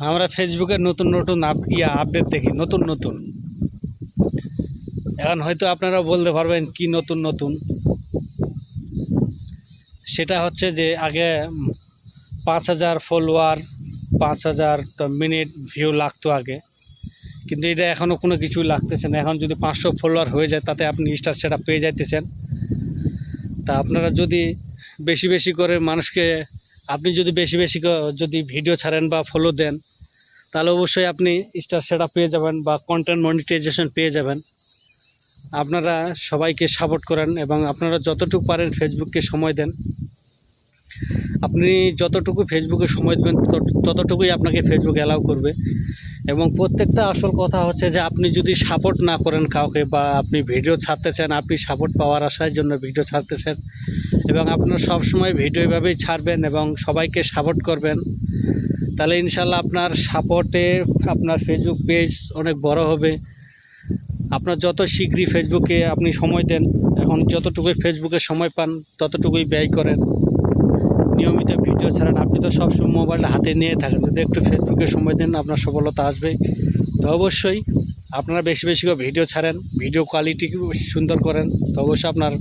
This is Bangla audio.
আমরা ফেসবুকে নতুন নতুন আপডেট দেখি, নতুন নতুন। এখন হয়তো আপনারা বলতে পারবেন কি নতুন নতুন। সেটা হচ্ছে যে আগে 5,000 ফলোয়ার, 5,000 মিনিট ভিউ লাগতো আগে, কিন্তু এটা এখনও কোনো কিছুই লাগতেছে না। এখন যদি 500 ফলোয়ার হয়ে যায় তাতে আপনি স্টার সেটা পেয়ে যাইতেছেন। তা আপনারা যদি বেশি বেশি করে মানুষকে, আপনি যদি বেশি বেশি যদি ভিডিও ছাড়েন বা ফলো দেন, তাহলে অবশ্যই আপনি স্টার সেটা পেয়ে যাবেন বা কন্টেন্ট মনিটাইজেশন পেয়ে যাবেন। আপনারা সবাইকে সাপোর্ট করেন এবং আপনারা যতটুকু পারেন ফেসবুককে সময় দেন। আপনি যতটুকু ফেসবুকে সময় দেবেন ততটুকুই আপনাকে ফেসবুক অ্যালাউ করবে। এবং প্রত্যেকটা আসল কথা হচ্ছে যে আপনি যদি সাপোর্ট না করেন কাউকে, বা আপনি ভিডিও ছাড়তে চান, আপনি সাপোর্ট পাওয়ার আশার জন্য ভিডিও ছাড়তেছেন, এবং আপনারা সবসময় ভিডিও এভাবেই ছাড়বেন এবং সবাইকে সাপোর্ট করবেন, তাহলে ইনশাল্লাহ আপনার সাপোর্টে আপনার ফেসবুক পেজ অনেক বড় হবে। আপনার যত শীঘ্রই ফেসবুকে আপনি সময় দেন, এখন যতটুকুই ফেসবুকে সময় পান ততটুকুই ব্যয় করেন, নিয়মিত ভিডিও ছাড়ান। আপনি তো সবসময় মোবাইলটা হাতে নিয়ে থাকেন, যদি একটু ফেসবুকে সময় দেন আপনার সফলতা আসবে। তো অবশ্যই আপনারা বেশি বেশি করে ভিডিও ছাড়েন, ভিডিও কোয়ালিটি সুন্দর করেন, তো অবশ্যই আপনার